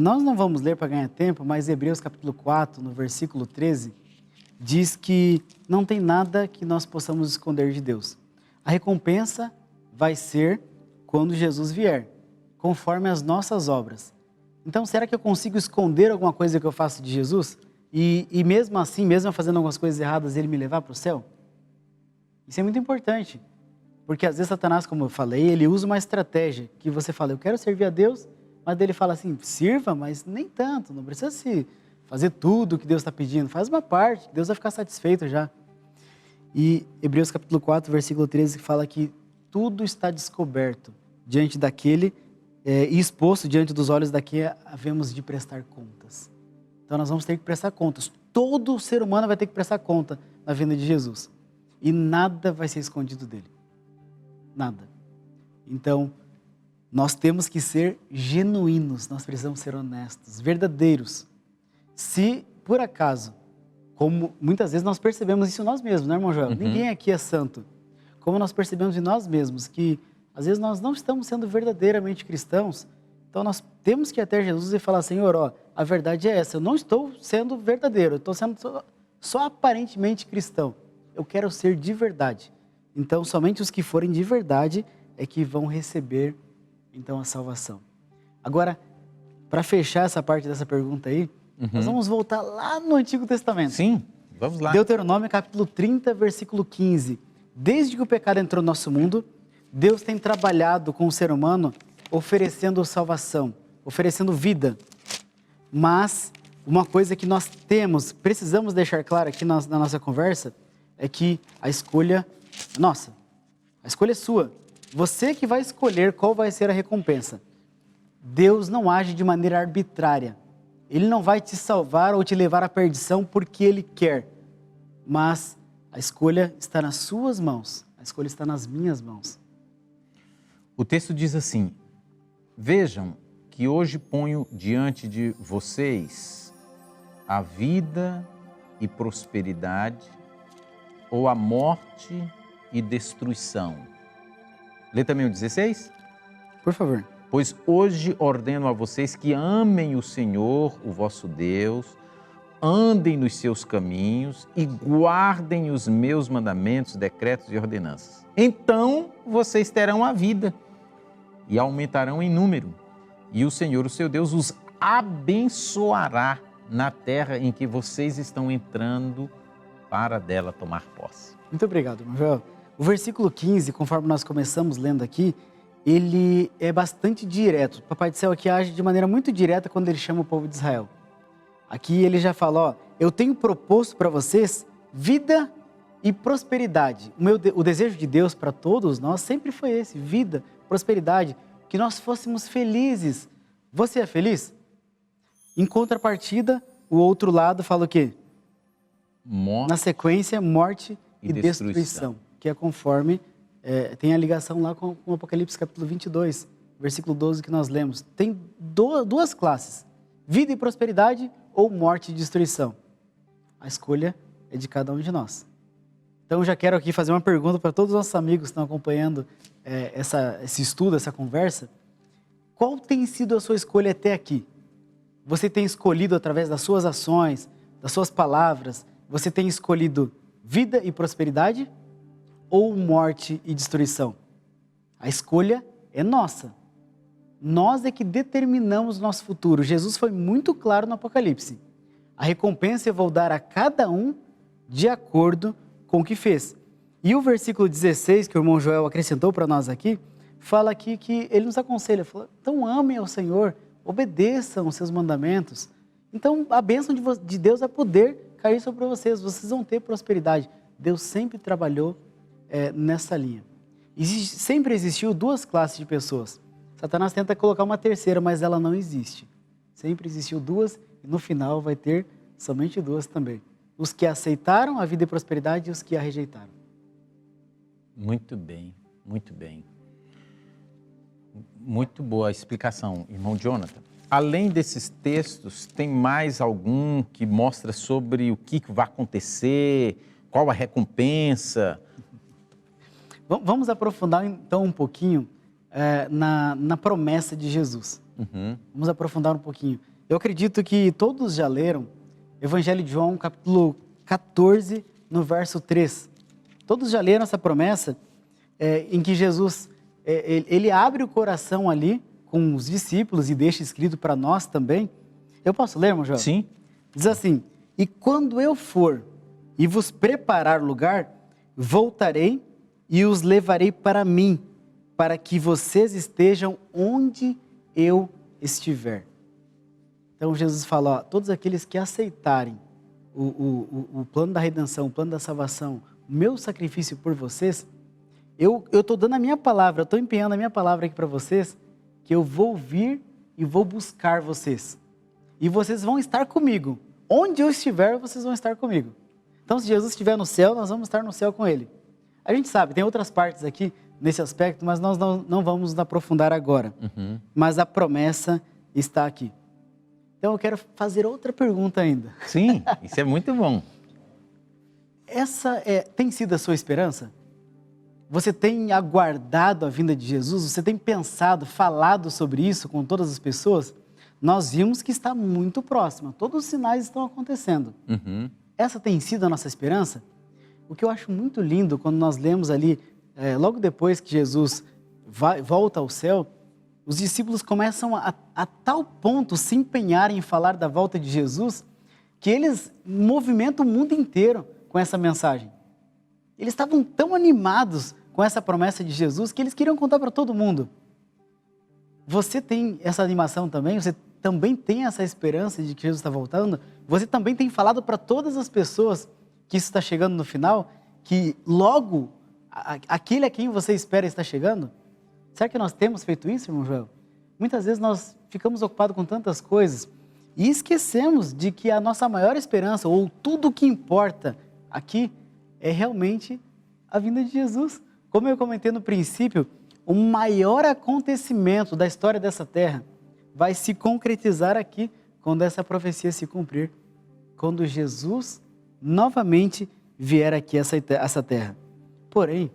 Nós não vamos ler para ganhar tempo, mas Hebreus capítulo 4, no versículo 13, diz que não tem nada que nós possamos esconder de Deus. A recompensa vai ser quando Jesus vier, conforme as nossas obras. Então, será que eu consigo esconder alguma coisa que eu faço de Jesus? E mesmo assim, mesmo fazendo algumas coisas erradas, ele me levar para o céu? Isso é muito importante. Porque às vezes Satanás, como eu falei, ele usa uma estratégia que você fala, eu quero servir a Deus, mas ele fala assim, sirva, mas nem tanto, não precisa se fazer tudo o que Deus está pedindo, faz uma parte, Deus vai ficar satisfeito já. E Hebreus capítulo 4, versículo 13, fala que tudo está descoberto diante daquele e exposto diante dos olhos daquele havemos de prestar contas. Então nós vamos ter que prestar contas. Todo ser humano vai ter que prestar conta na vinda de Jesus. E nada vai ser escondido dele. Nada. Então, nós temos que ser genuínos, nós precisamos ser honestos, verdadeiros. Se, por acaso, como muitas vezes nós percebemos isso em nós mesmos, né, irmão Joel? Ninguém aqui é santo. Como nós percebemos em nós mesmos que, às vezes, nós não estamos sendo verdadeiramente cristãos, então nós temos que ir até Jesus e falar, Senhor, ó, a verdade é essa, eu não estou sendo verdadeiro, eu estou sendo só aparentemente cristão. Eu quero ser de verdade. Então, somente os que forem de verdade é que vão receber, então, a salvação. Agora, para fechar essa parte dessa pergunta aí, nós vamos voltar lá no Antigo Testamento. Sim, vamos lá. Deuteronômio, capítulo 30, versículo 15. Desde que o pecado entrou no nosso mundo, Deus tem trabalhado com o ser humano, oferecendo salvação, oferecendo vida. Mas, uma coisa que nós precisamos deixar claro aqui na nossa conversa, é que a escolha nossa, a escolha é sua. Você que vai escolher qual vai ser a recompensa. Deus não age de maneira arbitrária. Ele não vai te salvar ou te levar à perdição porque Ele quer. Mas a escolha está nas suas mãos. A escolha está nas minhas mãos. O texto diz assim, vejam que hoje ponho diante de vocês a vida e prosperidade ou a morte e destruição. Lê também o 16? Por favor. Pois hoje ordeno a vocês que amem o Senhor, o vosso Deus, andem nos seus caminhos e guardem os meus mandamentos, decretos e ordenanças. Então vocês terão a vida e aumentarão em número. E o Senhor, o seu Deus, os abençoará na terra em que vocês estão entrando para dela tomar posse. Muito obrigado, irmão Joel. O versículo 15, conforme nós começamos lendo aqui, ele é bastante direto. O Papai do Céu aqui age de maneira muito direta quando ele chama o povo de Israel. Aqui ele já fala, ó, eu tenho proposto para vocês vida e prosperidade. O desejo de Deus para todos nós sempre foi esse, vida, prosperidade, que nós fôssemos felizes. Você é feliz? Em contrapartida, o outro lado fala o quê? Na sequência, morte e destruição, que é conforme, tem a ligação lá com o Apocalipse capítulo 22, versículo 12 que nós lemos. Tem duas classes, vida e prosperidade ou morte e destruição. A escolha é de cada um de nós. Então, eu já quero aqui fazer uma pergunta para todos os nossos amigos que estão acompanhando esse estudo, essa conversa. Qual tem sido a sua escolha até aqui? Você tem escolhido através das suas ações, das suas palavras, você tem escolhido vida e prosperidade ou morte e destruição? A escolha é nossa. Nós é que determinamos o nosso futuro. Jesus foi muito claro no Apocalipse. A recompensa eu vou dar a cada um de acordo com o que fez. E o versículo 16, que o irmão Joel acrescentou para nós aqui, fala aqui que ele nos aconselha, fala, então amem ao Senhor, obedeçam os seus mandamentos. Então a bênção de Deus é poder cair sobre vocês, vocês vão ter prosperidade. Deus sempre trabalhou nessa linha. Sempre existiu duas classes de pessoas. Satanás tenta colocar uma terceira, mas ela não existe. Sempre existiu duas e no final vai ter somente duas também. Os que aceitaram a vida e prosperidade e os que a rejeitaram. Muito bem, muito bem. Muito boa a explicação, irmão Jonathan. Além desses textos, tem mais algum que mostra sobre o que vai acontecer, qual a recompensa? Vamos aprofundar então um pouquinho na promessa de Jesus. Vamos aprofundar um pouquinho. Eu acredito que todos já leram Evangelho de João, capítulo 14, no verso 3. Todos já leram essa promessa em que Jesus ele abre o coração ali com os discípulos e deixa escrito para nós também. Eu posso ler, irmão João? Sim. Diz assim, e quando eu for e vos preparar lugar, voltarei e os levarei para mim, para que vocês estejam onde eu estiver. Então Jesus fala, ó, todos aqueles que aceitarem o plano da redenção, o plano da salvação, o meu sacrifício por vocês, eu estou dando a minha palavra, eu estou empenhando a minha palavra aqui para vocês, que eu vou vir e vou buscar vocês. E vocês vão estar comigo. Onde eu estiver, vocês vão estar comigo. Então, se Jesus estiver no céu, nós vamos estar no céu com Ele. A gente sabe, tem outras partes aqui nesse aspecto, mas nós não vamos nos aprofundar agora. Mas a promessa está aqui. Então, eu quero fazer outra pergunta ainda. Sim, isso é muito bom. Essa tem sido a sua esperança? Você tem aguardado a vinda de Jesus? Você tem pensado, falado sobre isso com todas as pessoas? Nós vimos que está muito próxima. Todos os sinais estão acontecendo. Essa tem sido a nossa esperança? O que eu acho muito lindo quando nós lemos ali, logo depois que Jesus volta ao céu, os discípulos começam a tal ponto se empenharem em falar da volta de Jesus, que eles movimentam o mundo inteiro com essa mensagem. Eles estavam tão animados com essa promessa de Jesus que eles queriam contar para todo mundo. Você tem essa animação também? Você também tem essa esperança de que Jesus está voltando? Você também tem falado para todas as pessoas que isso está chegando no final? Que logo aquele a quem você espera está chegando? Será que nós temos feito isso, irmão Joel? Muitas vezes nós ficamos ocupados com tantas coisas e esquecemos de que a nossa maior esperança, ou tudo o que importa aqui, é realmente a vinda de Jesus. Como eu comentei no princípio, o maior acontecimento da história dessa terra vai se concretizar aqui, quando essa profecia se cumprir, quando Jesus novamente vier aqui a essa terra. Porém,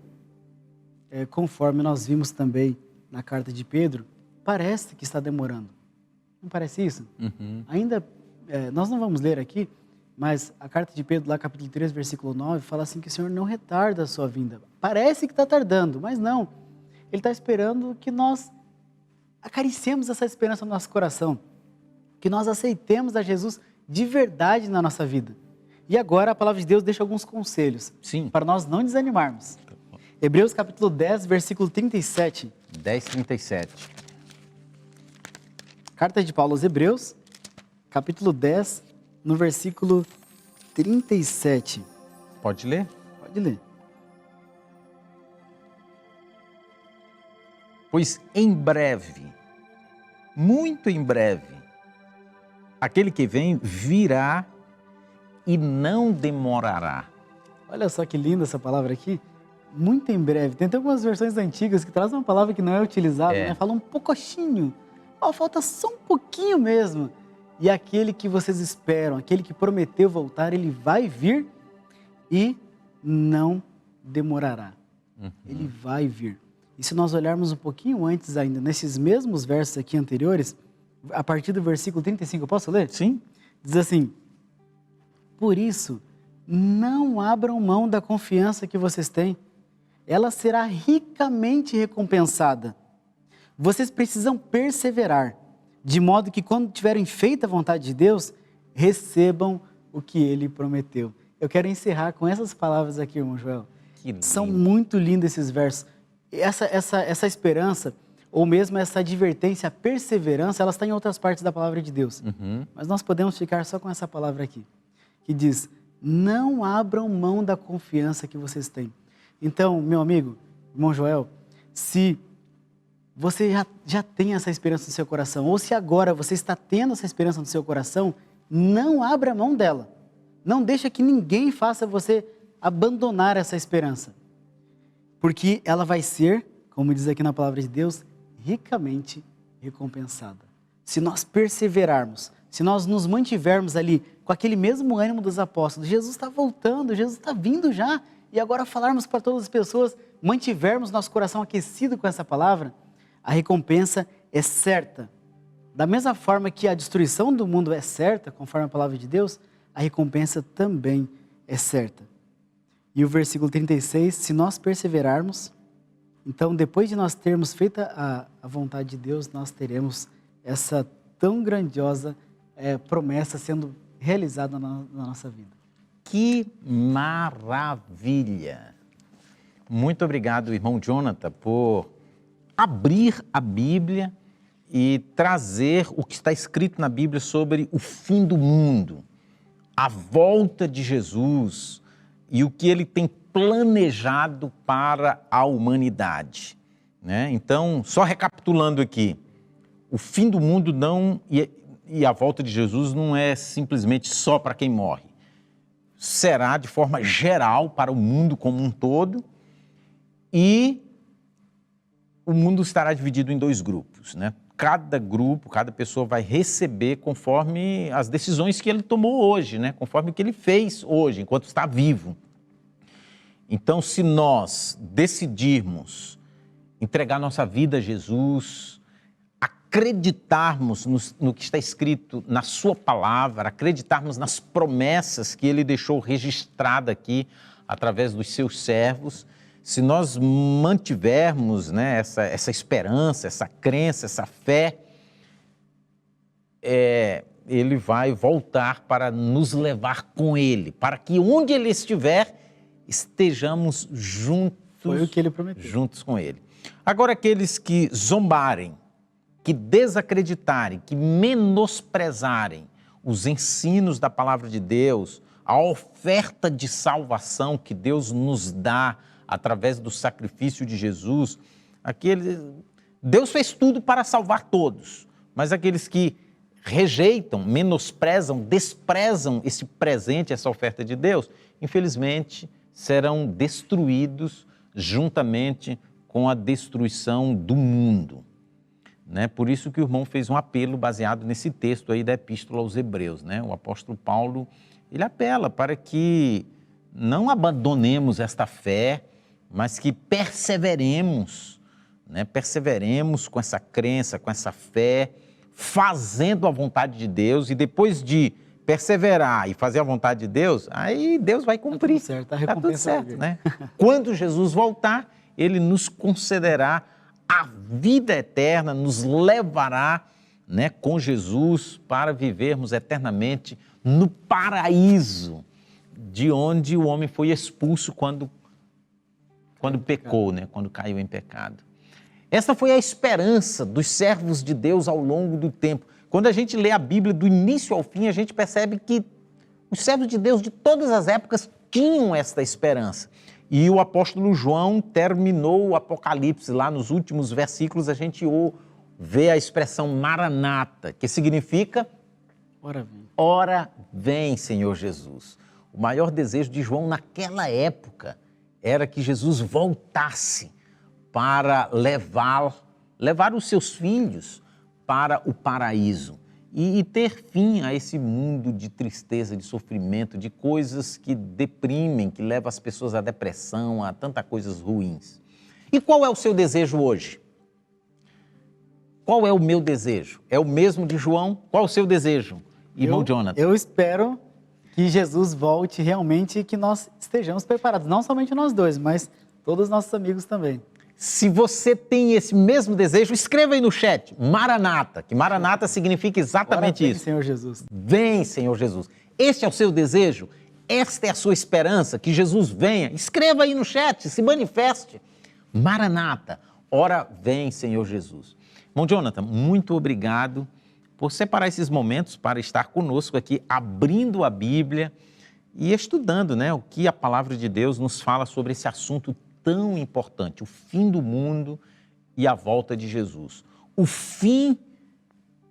conforme nós vimos também na carta de Pedro, parece que está demorando. Não parece isso? Ainda, nós não vamos ler aqui, mas a carta de Pedro, lá capítulo 3, versículo 9, fala assim que o Senhor não retarda a sua vinda. Parece que está tardando, mas não. Ele está esperando que nós acariciemos essa esperança no nosso coração, que nós aceitemos a Jesus de verdade na nossa vida. E agora a palavra de Deus deixa alguns conselhos. Sim. Para nós não desanimarmos. Hebreus capítulo 10, versículo 37. 10:37. Carta de Paulo aos Hebreus, capítulo 10, no versículo 37. Pode ler? Pode ler. Pois em breve, muito em breve, aquele que vem virá e não demorará. Olha só que linda essa palavra aqui. Muito em breve. Tem até algumas versões antigas que trazem uma palavra que não é utilizada, né? Fala um pouquinho. Falta só um pouquinho mesmo. E aquele que vocês esperam, aquele que prometeu voltar, ele vai vir e não demorará. Ele vai vir. E se nós olharmos um pouquinho antes ainda, nesses mesmos versos aqui anteriores, a partir do versículo 35, eu posso ler? Sim. Diz assim: por isso, não abram mão da confiança que vocês têm. Ela será ricamente recompensada. Vocês precisam perseverar, de modo que quando tiverem feito a vontade de Deus, recebam o que Ele prometeu. Eu quero encerrar com essas palavras aqui, irmão Joel. São muito lindos esses versos. Essa esperança, ou mesmo essa advertência, a perseverança, ela está em outras partes da palavra de Deus. Mas nós podemos ficar só com essa palavra aqui, que diz: não abram mão da confiança que vocês têm. Então, meu amigo, irmão Joel, se você já tem essa esperança no seu coração, ou se agora você está tendo essa esperança no seu coração, não abra mão dela. Não deixa que ninguém faça você abandonar essa esperança. Porque ela vai ser, como diz aqui na palavra de Deus, ricamente recompensada. Se nós perseverarmos, se nós nos mantivermos ali com aquele mesmo ânimo dos apóstolos, Jesus está voltando, Jesus está vindo já, e agora falarmos para todas as pessoas, mantivermos nosso coração aquecido com essa palavra, a recompensa é certa. Da mesma forma que a destruição do mundo é certa, conforme a palavra de Deus, a recompensa também é certa. E o versículo 36, se nós perseverarmos, então depois de nós termos feito a vontade de Deus, nós teremos essa tão grandiosa promessa sendo realizada na nossa vida. Que maravilha! Muito obrigado, irmão Jonathan, por abrir a Bíblia e trazer o que está escrito na Bíblia sobre o fim do mundo, a volta de Jesus e o que ele tem planejado para a humanidade, né? Então, só recapitulando aqui, o fim do mundo não e a volta de Jesus não é simplesmente só para quem morre. Será de forma geral para o mundo como um todo e o mundo estará dividido em 2 grupos, né? Cada grupo, cada pessoa vai receber conforme as decisões que ele tomou hoje, né? Conforme o que ele fez hoje, enquanto está vivo. Então, se nós decidirmos entregar nossa vida a Jesus, acreditarmos no que está escrito na sua palavra, acreditarmos nas promessas que ele deixou registrada aqui através dos seus servos, se nós mantivermos, né, essa esperança, essa crença, essa fé, ele vai voltar para nos levar com ele, para que onde ele estiver, estejamos juntos, Foi o que ele prometeu. juntos com ele. Agora, aqueles que zombarem, que desacreditarem, que menosprezarem os ensinos da palavra de Deus, a oferta de salvação que Deus nos dá através do sacrifício de Jesus, Deus fez tudo para salvar todos, mas aqueles que rejeitam, menosprezam, desprezam esse presente, essa oferta de Deus, infelizmente serão destruídos juntamente com a destruição do mundo, né? Por isso que o irmão fez um apelo baseado nesse texto aí da Epístola aos Hebreus, né? O apóstolo Paulo, ele apela para que não abandonemos esta fé, mas que perseveremos, né? Perseveremos com essa crença, com essa fé, fazendo a vontade de Deus, e depois de perseverar e fazer a vontade de Deus, aí Deus vai cumprir. Tá tudo certo, a Tá tudo recompensa certo, vai vir. né? Quando Jesus voltar, ele nos concederá a vida eterna, nos levará, né, com Jesus para vivermos eternamente no paraíso, de onde o homem foi expulso quando pecou, né? Quando caiu em pecado. Essa foi a esperança dos servos de Deus ao longo do tempo. Quando a gente lê a Bíblia do início ao fim, a gente percebe que os servos de Deus de todas as épocas tinham esta esperança. E o apóstolo João terminou o Apocalipse, lá nos últimos versículos a gente vê a expressão Maranata, que significa Ora vem. Ora vem, Senhor Jesus. O maior desejo de João naquela época era que Jesus voltasse para levar os seus filhos para o paraíso e ter fim a esse mundo de tristeza, de sofrimento, de coisas que deprimem, que levam as pessoas à depressão, a tantas coisas ruins. E qual é o seu desejo hoje? Qual é o meu desejo? É o mesmo de João? Qual é o seu desejo, irmão Jonathan? Eu espero que Jesus volte realmente e que nós estejamos preparados. Não somente nós dois, mas todos os nossos amigos também. Se você tem esse mesmo desejo, escreva aí no chat, Maranata, que Maranata significa exatamente Ora, vem, isso. Senhor Jesus. Vem, Senhor Jesus. Este é o seu desejo? Esta é a sua esperança, que Jesus venha? Escreva aí no chat, se manifeste. Maranata, ora vem, Senhor Jesus. Bom, Jonathan, muito obrigado por separar esses momentos para estar conosco aqui, abrindo a Bíblia e estudando, né, o que a palavra de Deus nos fala sobre esse assunto tão importante, o fim do mundo e a volta de Jesus. O fim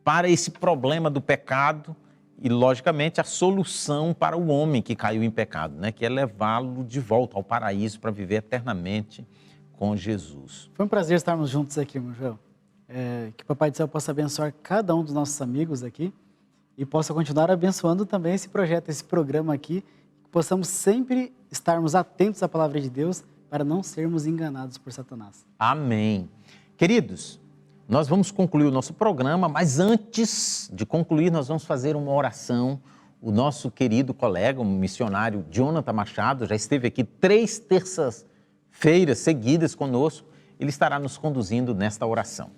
para esse problema do pecado e, logicamente, a solução para o homem que caiu em pecado, né? Que é levá-lo de volta ao paraíso para viver eternamente com Jesus. Foi um prazer estarmos juntos aqui, irmão João. Que o Papai do Céu possa abençoar cada um dos nossos amigos aqui e possa continuar abençoando também esse projeto, esse programa aqui, que possamos sempre estarmos atentos à palavra de Deus para não sermos enganados por Satanás. Amém. Queridos, nós vamos concluir o nosso programa, mas antes de concluir, nós vamos fazer uma oração. O nosso querido colega, o missionário Jonathan Machado, já esteve aqui 3 terças-feiras seguidas conosco. Ele estará nos conduzindo nesta oração.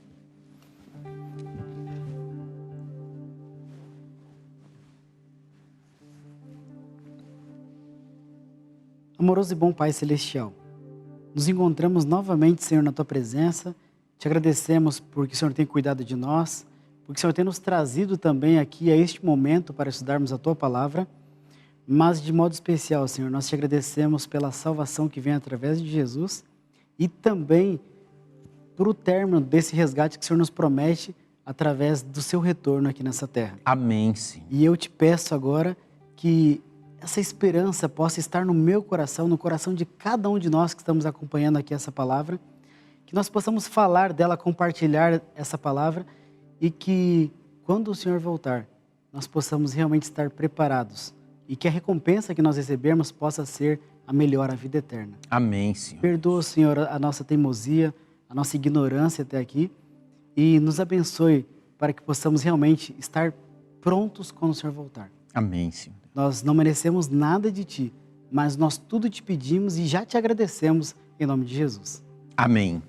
Amoroso e bom Pai Celestial, nos encontramos novamente, Senhor, na Tua presença. Te agradecemos porque o Senhor tem cuidado de nós, porque o Senhor tem nos trazido também aqui a este momento para estudarmos a Tua palavra. Mas de modo especial, Senhor, nós te agradecemos pela salvação que vem através de Jesus e também por o término desse resgate que o Senhor nos promete através do seu retorno aqui nessa terra. Amém, Senhor. E eu te peço agora que essa esperança possa estar no meu coração, no coração de cada um de nós que estamos acompanhando aqui essa palavra, que nós possamos falar dela, compartilhar essa palavra e que quando o Senhor voltar, nós possamos realmente estar preparados e que a recompensa que nós recebermos possa ser a melhor, a vida eterna. Amém, Senhor. Perdoa, Senhor, a nossa teimosia, a nossa ignorância até aqui e nos abençoe para que possamos realmente estar prontos quando o Senhor voltar. Amém, Senhor. Nós não merecemos nada de Ti, mas nós tudo te pedimos e já te agradecemos em nome de Jesus. Amém.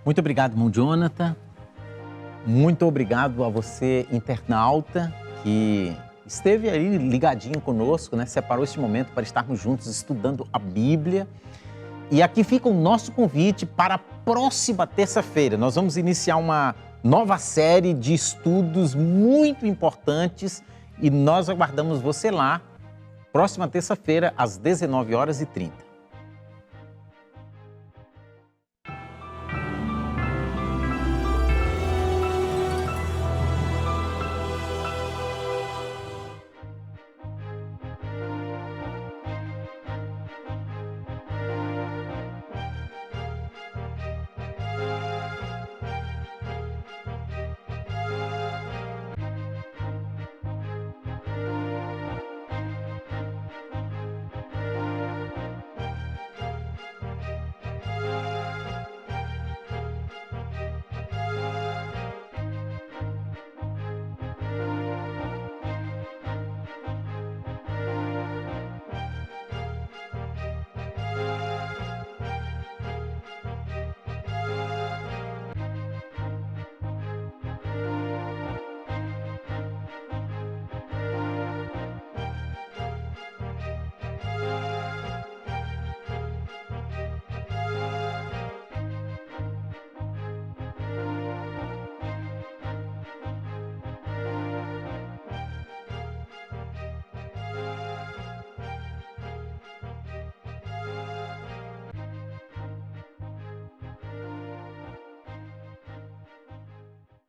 Muito obrigado, irmão Jonathan. Muito obrigado a você, internauta, que esteve aí ligadinho conosco, né? Separou este momento para estarmos juntos estudando a Bíblia. E aqui fica o nosso convite para a próxima terça-feira. Nós vamos iniciar uma nova série de estudos muito importantes e nós aguardamos você lá, próxima terça-feira, às 19h30.